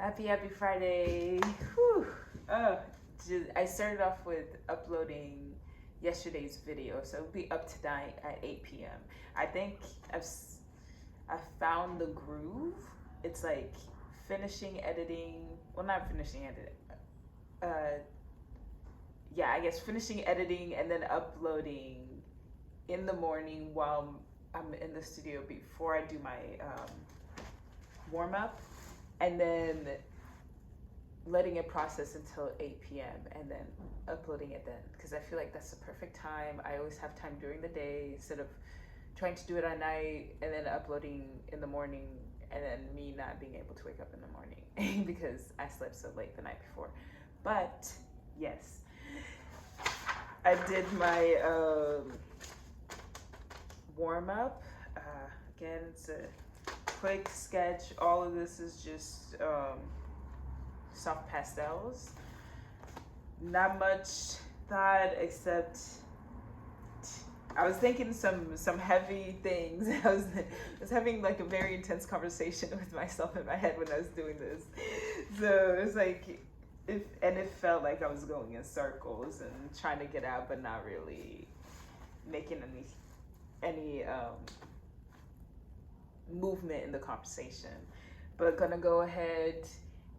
Happy Friday. Whew. I started off with uploading yesterday's video, so it'll be up tonight at 8 p.m. I think I found the groove. It's like finishing editing. Well, not finishing editing. I guess finishing editing and then uploading in the morning while I'm in the studio before I do my warm up, and then letting it process until 8 p.m. and then uploading it then, because I feel like that's the perfect time. I always have time during the day instead of trying to do it at night and then uploading in the morning and then me not being able to wake up in the morning because I slept so late the night before. But yes, I did my warm up. Again, it's a quick sketch. All of this is just soft pastels. Not much thought, except I was thinking some heavy things. I was having like a very intense conversation with myself in my head when I was doing this. So it was like, it felt like I was going in circles and trying to get out, but not really making any movement in the conversation. But gonna go ahead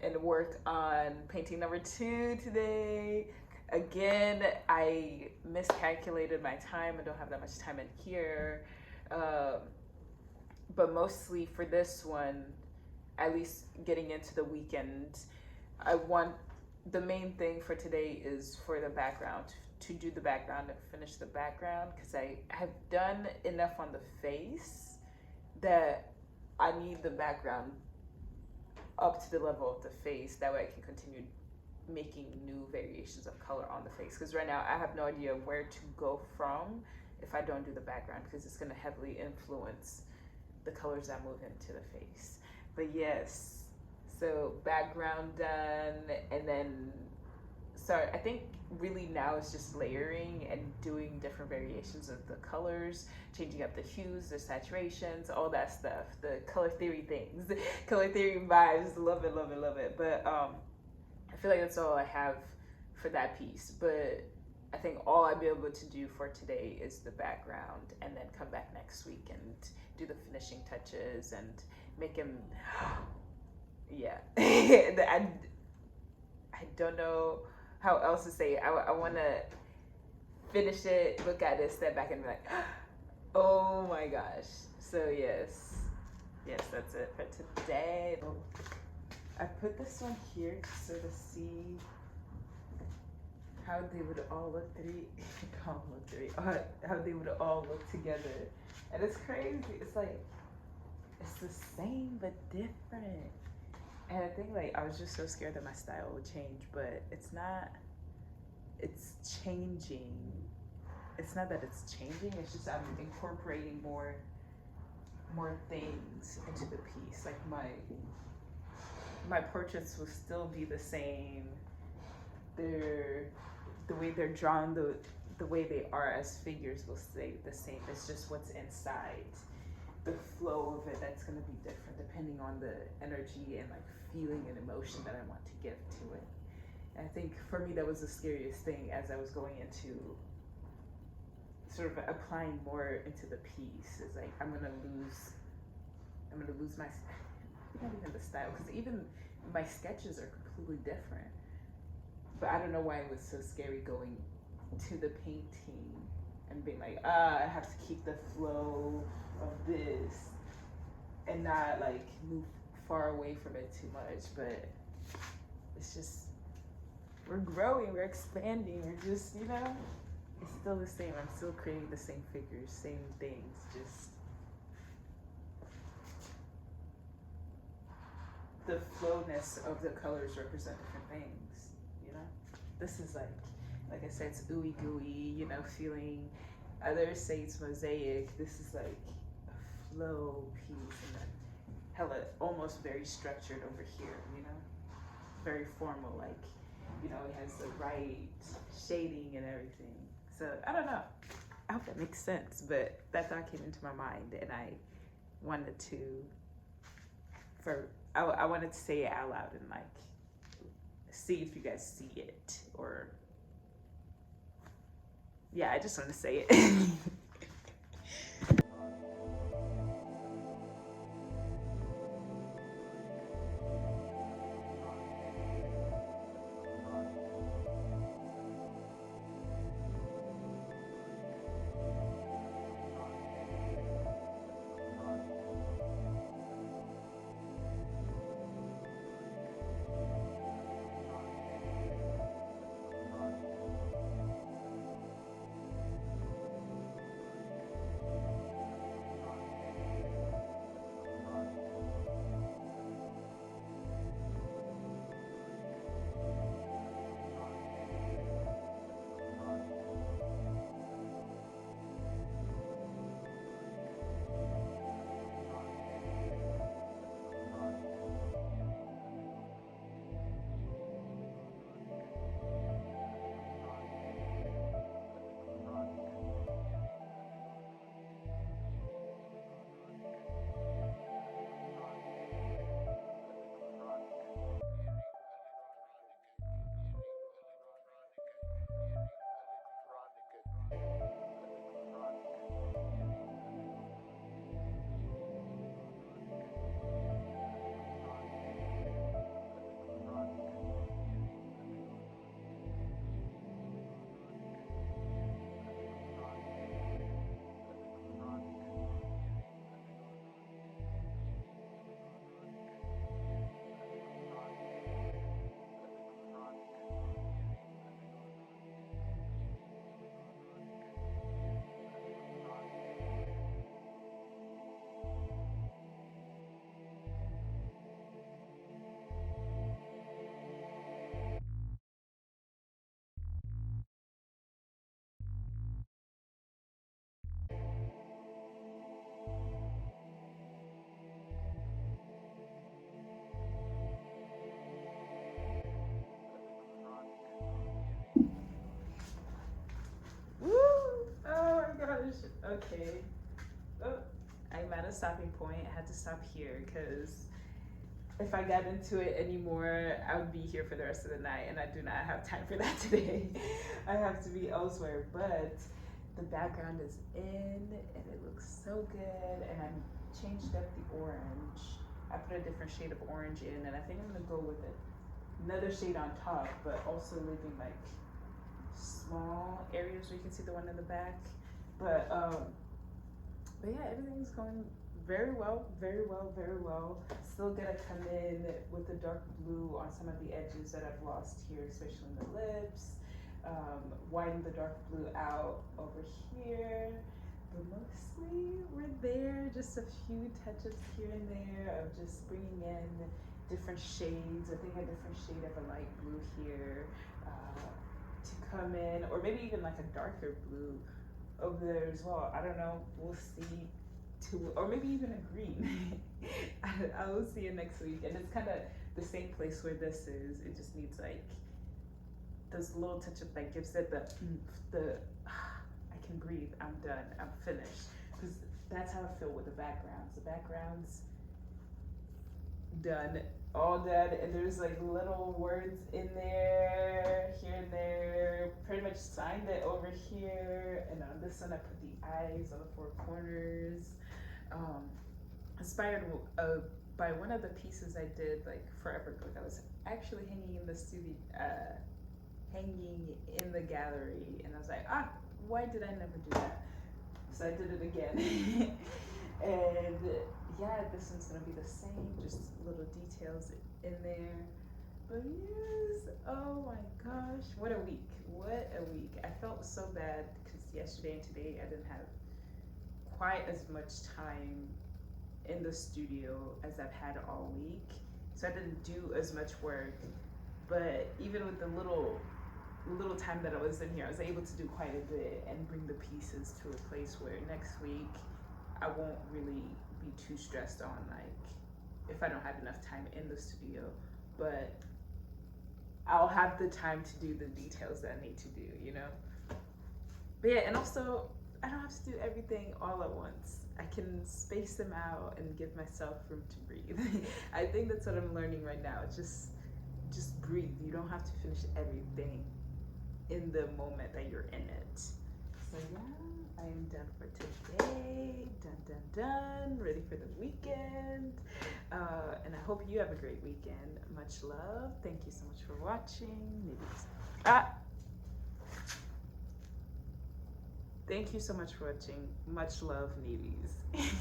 and work on painting number 2 today. Again, I miscalculated my time. I don't have that much time in here. But mostly for this one, at least getting into the weekend, the main thing for today is for the background, to do the background and finish the background, because I have done enough on the face that I need the background up to the level of the face. That way I can continue making new variations of color on the face, because right now I have no idea where to go from if I don't do the background, because it's going to heavily influence the colors that move into the face. But yes, so background done, and then I think really now it's just layering and doing different variations of the colors, changing up the hues, the saturations, all that stuff, the color theory things, color theory vibes. Love it. But I feel like that's all I have for that piece. But I think all I'll be able to do for today is the background, and then come back next week and do the finishing touches and make him I don't know how else to say it. I want to finish it, look at it, step back and be like, oh my gosh. So yes, that's it for today. I put this one here just so to see how they would all look how they would all look together. And it's crazy. It's like, it's the same but different. And I think like I was just so scared that my style would change, but it's not. It's changing. It's not that it's changing, it's just I'm incorporating more things into the piece. Like my portraits will still be the same. The way they're drawn, the way they are as figures will stay the same. It's just what's inside, the flow of it, that's going to be different depending on the energy and like feeling and emotion that I want to give to it. And I think for me that was the scariest thing as I was going into sort of applying more into the piece. Is like I'm gonna lose my, not even the style, because even my sketches are completely different. But I don't know why it was so scary going to the painting and being like, I have to keep the flow of this and not like move far away from it too much. But it's just, we're growing, we're expanding, we're just, it's still the same. I'm still creating the same figures, same things, just the flowness of the colors represent different things, This is like I said, it's ooey gooey, feeling. Others say it's mosaic. This is like a flow piece, and then hella almost very structured over here, very formal, like, it has the right shading and everything. So I don't know. I hope that makes sense, but that thought came into my mind and I wanted to for I wanted to say it out loud and like see if you guys see it, or yeah, I just want to say it. Woo! Oh my gosh. Okay. Oh, I'm at a stopping point. I had to stop here because if I got into it anymore, I would be here for the rest of the night, and I do not have time for that today. I have to be elsewhere, but the background is in, and it looks so good, and I changed up the orange. I put a different shade of orange in, and I think I'm gonna go with it. Another shade on top, but also leaving like small areas where you can see the one in the back. But yeah, everything's going very well, very well, very well. Still gonna come in with the dark blue on some of the edges that I've lost here, especially in the lips. Widen the dark blue out over here. But mostly we're there, just a few touches here and there of just bringing in different shades. I think a different shade of a light blue here to come in, or maybe even like a darker blue over there as well. I don't know, we'll see. Or maybe even a green. I will see it next week. And it's kind of the same place where this is. It just needs like this little touch of that gives it the I can breathe, I'm done, I'm finished. Because that's how I feel with the backgrounds. The backgrounds done, all done, and there's like little words in there, here and there. Pretty much signed it over here, and on this one I put the eyes on the four corners. Inspired by one of the pieces I did like forever ago that was actually hanging in the studio, hanging in the gallery, and I was like, why did I never do that? So I did it again. And yeah, this one's gonna be the same, just little details in there. But yes, oh my gosh, what a week, what a week. I felt so bad because yesterday and today I didn't have quite as much time in the studio as I've had all week. So I didn't do as much work, but even with the little time that I was in here, I was able to do quite a bit and bring the pieces to a place where next week I won't really be too stressed on like if I don't have enough time in the studio, but I'll have the time to do the details that I need to do, you know? But yeah, and also I don't have to do everything all at once. I can space them out and give myself room to breathe. I think that's what I'm learning right now. Just breathe. You don't have to finish everything in the moment that you're in it. So yeah, I am done for today. Done. Ready for the weekend. And I hope you have a great weekend. Much love. Thank you so much for watching. Thank you so much for watching. Much love, Nibizi.